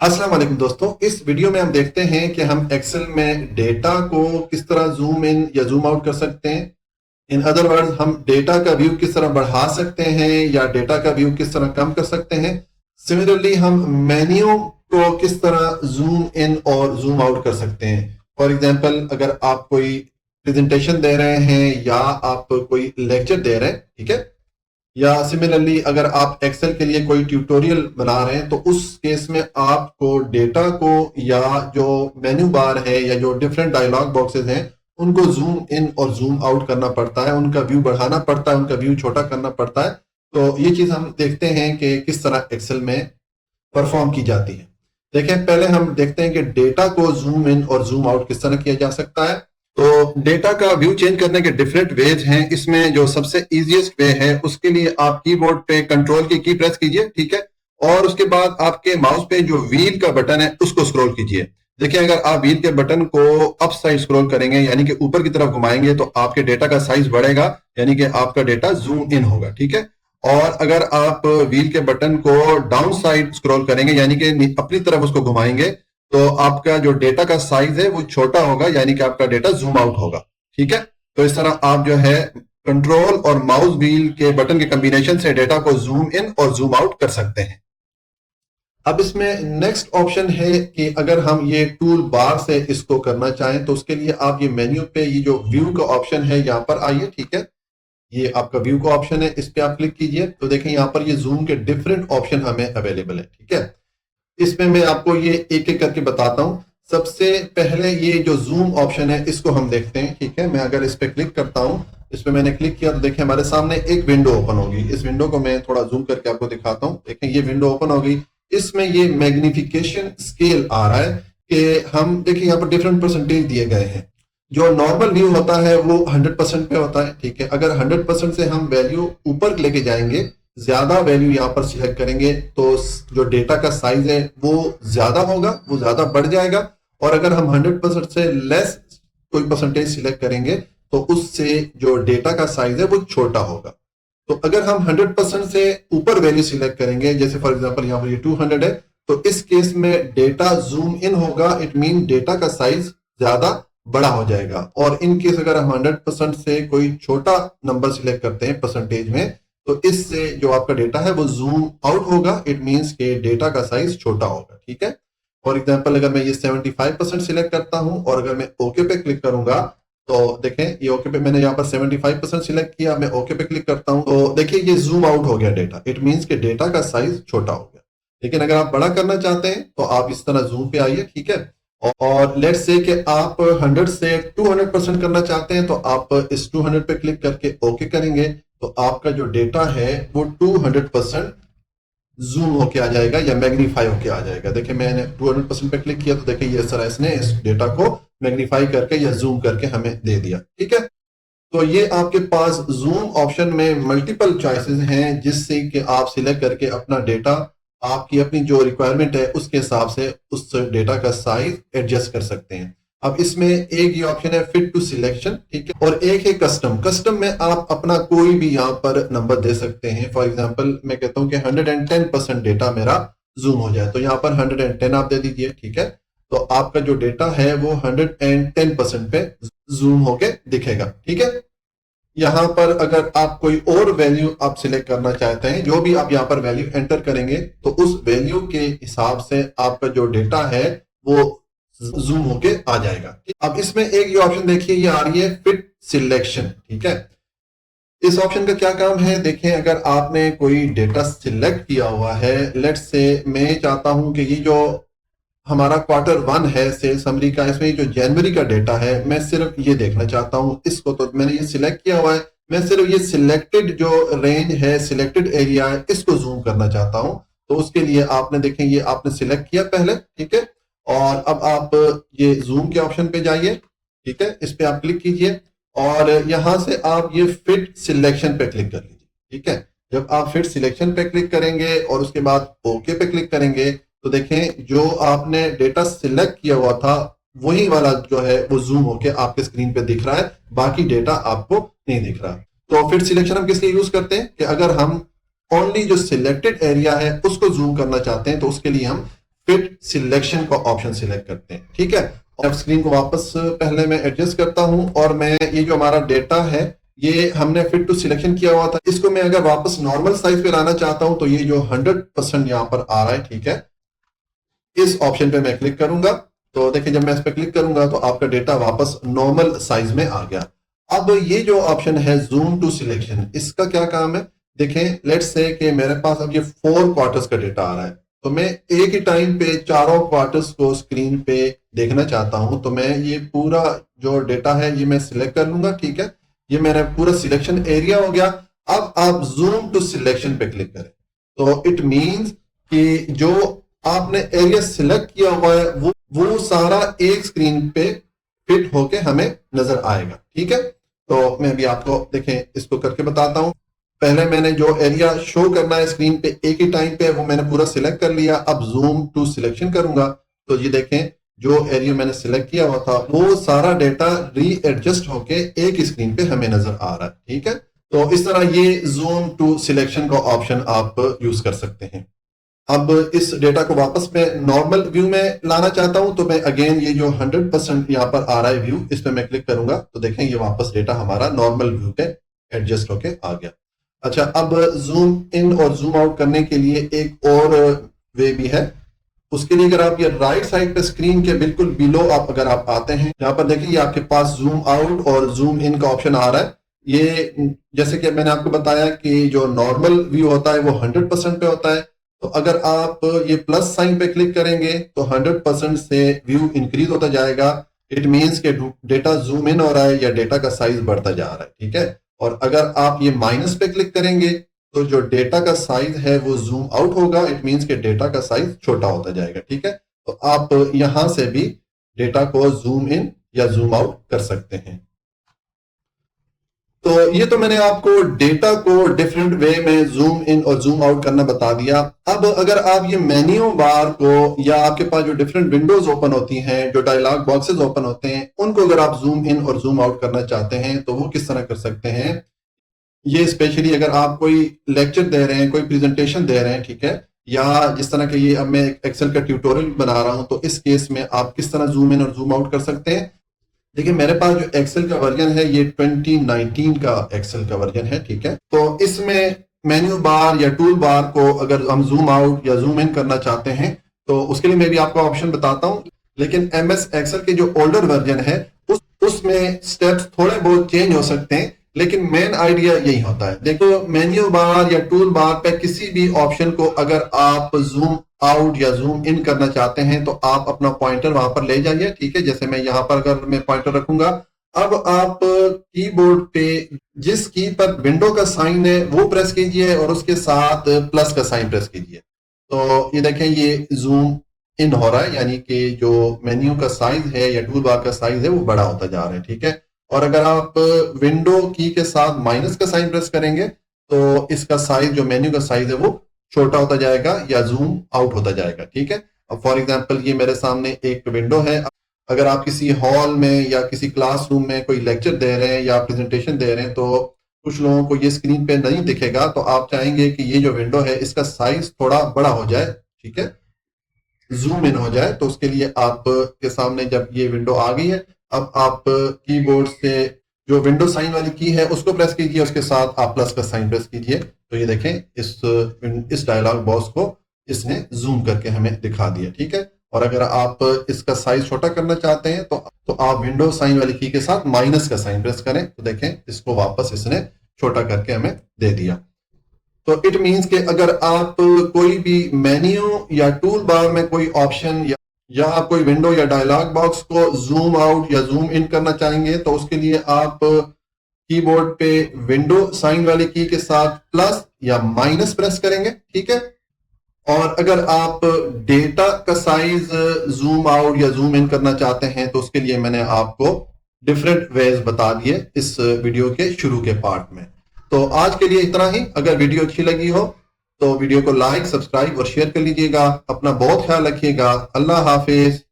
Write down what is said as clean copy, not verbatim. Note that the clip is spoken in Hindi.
अस्सलाम वालेकुम दोस्तों, इस वीडियो में हम देखते हैं कि हम एक्सेल में डेटा को किस तरह जूम इन या जूम आउट कर सकते हैं। इन अदर वर्ड्स, हम डेटा का व्यू किस तरह बढ़ा सकते हैं या डेटा का व्यू किस तरह कम कर सकते हैं। सिमिलरली हम मेन्यू को किस तरह जूम इन और जूम आउट कर सकते हैं। फॉर एग्जांपल, अगर आप कोई प्रेजेंटेशन दे रहे हैं या आप कोई लेक्चर दे रहे हैं, ठीक है, या सिमिलरली अगर आप एक्सेल के लिए कोई ट्यूटोरियल बना रहे हैं, तो उस केस में आपको डेटा को या जो मेन्यू बार है या जो डिफरेंट डायलॉग बॉक्सेस हैं उनको जूम इन और जूम आउट करना पड़ता है, उनका व्यू बढ़ाना पड़ता है, उनका व्यू छोटा करना पड़ता है। तो ये चीज हम देखते हैं कि किस तरह एक्सेल में परफॉर्म की जाती है। देखें, पहले हम देखते हैं कि डेटा को जूम इन और जूम आउट किस तरह किया जा सकता है। तो डेटा का व्यू चेंज करने के डिफरेंट वेज हैं। इसमें जो सबसे इजीएस्ट वे है, उसके लिए आप कीबोर्ड पे कंट्रोल की प्रेस कीजिए, ठीक है, और उसके बाद आपके माउस पे जो व्हील का बटन है उसको स्क्रॉल कीजिए। देखिए, अगर आप व्हील के बटन को अप साइड स्क्रॉल करेंगे यानी कि ऊपर की तरफ घुमाएंगे तो आपके डेटा का साइज बढ़ेगा, यानी कि आपका डेटा जूम इन होगा, ठीक है। और अगर आप व्हील के बटन को डाउन साइड स्क्रॉल करेंगे यानी कि अपनी तरफ उसको घुमाएंगे तो आपका जो डेटा का साइज है वो छोटा होगा, यानी कि आपका डेटा जूम आउट होगा, ठीक है। तो इस तरह आप जो है कंट्रोल और माउस व्हील के बटन के कॉम्बिनेशन से डेटा को जूम इन और जूम आउट कर सकते हैं। अब इसमें नेक्स्ट ऑप्शन है कि अगर हम ये टूल बार से इसको करना चाहें तो उसके लिए आप ये मेन्यू पे ये जो व्यू का ऑप्शन है यहाँ पर आइए, ठीक है। ये आपका व्यू का ऑप्शन है, इस पे आप क्लिक कीजिए तो देखें यहाँ पर ये जूम के डिफरेंट ऑप्शन हमें अवेलेबल है, ठीक है। इसमें मैं आपको ये एक एक करके बताता हूं। सबसे पहले ये जो जूम ऑप्शन है इसको हम देखते हैं, ठीक है। मैं अगर इस पे क्लिक करता हूं, इस पे मैंने क्लिक किया तो देखिए हमारे सामने एक विंडो ओपन होगी। इस विंडो को मैं थोड़ा जूम करके आपको दिखाता हूं। देखें, ये विंडो ओपन हो गई। इसमें ये मैग्निफिकेशन स्केल आ रहा है कि हम देखिए यहाँ पर डिफरेंट परसेंटेज दिए गए हैं। जो नॉर्मल व्यू होता है वो 100% पे होता है, ठीक है। अगर 100% से हम वैल्यू ऊपर लेके जाएंगे, ज्यादा वैल्यू यहाँ पर सिलेक्ट करेंगे तो जो डेटा का साइज है वो ज्यादा होगा, वो ज्यादा बढ़ जाएगा। और अगर हम 100% से लेस कोई परसेंटेज सिलेक्ट करेंगे तो उससे जो डेटा का साइज है वो छोटा होगा। तो अगर हम 100% से ऊपर वैल्यू सिलेक्ट करेंगे, जैसे फॉर एग्जांपल यहाँ पर ये 200 है, तो इस केस में डेटा जूम इन होगा। इट मीन डेटा का साइज ज्यादा बड़ा हो जाएगा। और इन केस अगर हम 100% से कोई छोटा नंबर सिलेक्ट करते हैं परसेंटेज में, तो इससे जो आपका डेटा है वो जूम आउट होगा। इट मींस के डेटा का साइज छोटा होगा, ठीक है। फॉर एग्जांपल, अगर मैं ये 75% सिलेक्ट करता हूं और अगर मैं ओके पे क्लिक करूंगा तो देखें ये ओके पे, मैंने यहाँ पर 75% सिलेक्ट किया, मैं ओके पे क्लिक करता हूं तो देखिए ये जूम आउट हो गया डेटा। इट मींस के डेटा का साइज छोटा हो गया। लेकिन अगर आप बड़ा करना चाहते हैं तो आप इस तरह जूम पे आइए, ठीक है। और लेट्स से कि आप 100 से 200% करना चाहते हैं तो आप इस 200 पे क्लिक करके ओके करेंगे तो आपका जो डेटा है वो 200% जूम होके आ जाएगा या मैग्नीफाई होके आ जाएगा। देखिए, मैंने 200% पे क्लिक किया तो देखिए ये सर इसने इस डेटा को मैग्नीफाई करके या जूम करके हमें दे दिया, ठीक है। तो ये आपके पास जूम ऑप्शन में मल्टीपल चॉइसेस हैं जिससे कि आप सिलेक्ट करके अपना डेटा आपकी अपनी जो रिक्वायरमेंट है उसके हिसाब से उस डेटा का साइज एडजस्ट कर सकते हैं। अब इसमें एक ये ऑप्शन है फिट टू सिलेक्शन, ठीक है, और एक है कस्टम। कस्टम में आप अपना कोई भी यहाँ पर नंबर दे सकते हैं। फॉर एग्जांपल, मैं कहता हूं कि 110% डेटा मेरा जूम हो जाए तो यहाँ पर 110 आप दे दीजिए, ठीक है। तो आपका जो डेटा है वो 110% पे जूम होके दिखेगा, ठीक है। यहाँ पर अगर आप कोई और वैल्यू आप सिलेक्ट करना चाहते हैं, जो भी आप यहाँ पर वैल्यू एंटर करेंगे तो उस वैल्यू के हिसाब से आपका जो डेटा है वो जूम होके आ जाएगा। अब इसमें एक ये ऑप्शन देखिए, ये आ रही है फिट सिलेक्शन, ठीक है। इस ऑप्शन का क्या काम है, देखें, अगर आपने कोई डेटा सिलेक्ट किया हुआ है, लेट्स से मैं चाहता हूं कि ये जो हमारा Q1 है सेल्स समरी का, इसमें जो जनवरी का डेटा है मैं सिर्फ ये देखना चाहता हूं इसको, तो मैंने ये सिलेक्ट किया हुआ है। मैं सिर्फ ये सिलेक्टेड जो रेंज है, सिलेक्टेड एरिया है, इसको जूम करना चाहता हूं। तो उसके लिए आपने देखें ये आपने सिलेक्ट किया पहले, ठीक है। और अब आप ये जूम के ऑप्शन पे जाइए, ठीक है, इस पे आप क्लिक कीजिए और यहां से आप ये फिट सिलेक्शन पे क्लिक कर लीजिए, ठीक है। जब आप फिट सिलेक्शन पे क्लिक करेंगे और उसके बाद ओके पे क्लिक करेंगे तो देखें जो आपने डेटा सिलेक्ट किया हुआ था वही वाला जो है वो जूम होके आपके स्क्रीन पे दिख रहा है, बाकी डेटा आपको नहीं दिख रहा। तो फिट सिलेक्शन हम किस लिए यूज करते हैं कि अगर हम ओनली जो सिलेक्टेड एरिया है उसको जूम करना चाहते हैं तो उसके लिए हम फिट सिलेक्शन का ऑप्शन सिलेक्ट करते हैं। ठीक है, और स्क्रीन को वापस पहले मैं एडजस्ट करता हूं और मैं ये जो हमारा डेटा है ये हमने फिट टू सिलेक्शन किया हुआ था, इसको मैं अगर वापस नॉर्मल साइज पे लाना चाहता हूं तो ये जो 100% यहां पर आ रहा है, ठीक है, इस ऑप्शन पे मैं क्लिक करूंगा। तो देखिए जब मैं इस पे क्लिक करूंगा तो आपका डेटा वापस नॉर्मल साइज में आ गया। अब ये जो ऑप्शन है जूम टू सिलेक्शन, इसका क्या काम है? देखें, लेट्स से कि मेरे पास अब ये 4 क्वार्टर्स का डेटा आ रहा है, तो मैं एक ही टाइम पे चारों क्वार्टर्स को स्क्रीन पे देखना चाहता हूं, तो मैं ये पूरा जो डेटा है ये मैं सिलेक्ट कर लूंगा। ठीक है, ये मेरा पूरा सिलेक्शन एरिया हो गया। अब आप जूम टू सिलेक्शन पे क्लिक करें तो इट मींस कि जो आपने एरिया सिलेक्ट किया हुआ है वो सारा एक स्क्रीन पे फिट होके हमें नजर आएगा। ठीक है, तो मैं भी आपको देखें इसको करके बताता हूं। पहले मैंने जो एरिया शो करना है स्क्रीन पे एक ही टाइम पे वो मैंने पूरा सिलेक्ट कर लिया। अब जूम टू सिलेक्शन करूंगा तो ये देखें जो एरिया मैंने सिलेक्ट किया हुआ था वो सारा डेटा रीएडजस्ट होके एक ही स्क्रीन पे हमें नजर आ रहा है। ठीक है, तो इस तरह ये जूम टू सिलेक्शन का ऑप्शन आप यूज कर सकते हैं। अब इस डेटा को वापस मैं नॉर्मल व्यू में लाना चाहता हूं तो मैं अगेन ये जो 100% यहां पर आ रहा है व्यू, इस पे मैं क्लिक करूंगा तो देखें ये वापस डेटा हमारा नॉर्मल व्यू पे एडजस्ट होके आ गया। अच्छा, अब जूम इन और जूम आउट करने के लिए एक और वे भी है। उसके लिए अगर आप ये राइट साइड पे स्क्रीन के बिल्कुल बिलो अगर आप आते हैं, यहाँ पर देखिए आपके पास जूम आउट और जूम इन का ऑप्शन आ रहा है। ये जैसे कि मैंने आपको बताया कि जो नॉर्मल व्यू होता है वो 100% पे होता है, तो अगर आप ये प्लस साइन पे क्लिक करेंगे तो 100% से व्यू इंक्रीज होता जाएगा। इट मींस के डेटा जूम इन हो रहा है या डेटा का साइज बढ़ता जा रहा है। ठीक है, और अगर आप ये माइनस पे क्लिक करेंगे तो जो डेटा का साइज है वो जूम आउट होगा। इट मींस के डेटा का साइज छोटा होता जाएगा। ठीक है, तो आप यहां से भी डेटा को जूम इन या जूम आउट कर सकते हैं। तो ये तो मैंने आपको डेटा को डिफरेंट वे में जूम इन और जूम आउट करना बता दिया। अब अगर आप ये मेन्यू बार को या आपके पास जो डिफरेंट विंडोज ओपन होती हैं, जो डायलॉग बॉक्सेस ओपन होते हैं, उनको अगर आप जूम इन और जूम आउट करना चाहते हैं तो वो किस तरह कर सकते हैं? ये स्पेशली अगर आप कोई लेक्चर दे रहे हैं, कोई प्रेजेंटेशन दे रहे हैं, ठीक है, या जिस तरह के ये अब मैं एक्सेल का ट्यूटोरियल बना रहा हूं, तो इस केस में आप किस तरह जूम इन और जूम आउट कर सकते हैं? देखिए मेरे पास जो एक्सेल का वर्जन है ये 2019 का एक्सेल का वर्जन है। ठीक है, तो इसमें मेन्यू बार या टूल बार को अगर हम जूम आउट या जूम इन करना चाहते हैं तो उसके लिए मैं भी आपको ऑप्शन बताता हूं। लेकिन एमएस एक्सेल के जो ओल्डर वर्जन है उसमें स्टेप्स थोड़े बहुत चेंज हो सकते हैं, लेकिन मेन आइडिया यही होता है। देखो मेन्यू बार या टूल बार पे किसी भी ऑप्शन को अगर आप जूम आउट या जूम इन करना चाहते हैं तो आप अपना पॉइंटर वहां पर ले जाइए। ठीक है, जैसे मैं यहां पर अगर मैं पॉइंटर रखूंगा, अब आप कीबोर्ड पे जिस की पर विंडो का साइन है वो प्रेस कीजिए और उसके साथ प्लस का साइन प्रेस कीजिए। तो ये देखें ये जूम इन हो रहा है, यानी कि जो मेन्यू का साइज है या टूल बार का साइज है वो बड़ा होता जा रहा है। ठीक है, और अगर आप विंडो की के साथ माइनस का साइन प्रेस करेंगे तो इसका साइज, जो मेन्यू का साइज है वो छोटा होता जाएगा या जूम आउट होता जाएगा। ठीक है, अब फॉर एग्जांपल ये मेरे सामने एक विंडो है। अगर आप किसी हॉल में या किसी क्लासरूम में कोई लेक्चर दे रहे हैं या प्रेजेंटेशन दे रहे हैं तो कुछ लोगों को ये स्क्रीन पे नहीं दिखेगा, तो आप चाहेंगे कि ये जो विंडो है इसका साइज थोड़ा बड़ा हो जाए। ठीक है, जूम इन हो जाए, तो उसके लिए आप के सामने जब ये विंडो आ गई है, अब आप कीबोर्ड से जो विंडो साइन वाली की है उसको प्रेस कीजिए, उसके साथ आप प्लस का साइन प्रेस कीजिए। तो ये देखें इस डायलॉग बॉक्स को इसने जूम करके हमें दिखा दिया। ठीक है, और अगर आप इसका साइज छोटा करना चाहते हैं तो आप विंडो साइन वाली की के साथ माइनस का साइन प्रेस करें, तो देखें इसको वापस इसने छोटा करके हमें दे दिया। तो इट मींस कि अगर आप कोई भी मेन्यू या टूल बार में कोई ऑप्शन या आप कोई विंडो या डायलॉग बॉक्स को जूम आउट या जूम इन करना चाहेंगे तो उसके लिए आप कीबोर्ड पे विंडो साइन वाली की के साथ प्लस या माइनस प्रेस करेंगे। ठीक है, और अगर आप डेटा का साइज जूम आउट या जूम इन करना चाहते हैं तो उसके लिए मैंने आपको डिफरेंट वेज बता दिए इस वीडियो के शुरू के पार्ट में। तो आज के लिए इतना ही। अगर वीडियो अच्छी लगी हो तो वीडियो को लाइक, सब्सक्राइब और शेयर कर लीजिएगा। अपना बहुत ख्याल रखिएगा। अल्लाह हाफिज।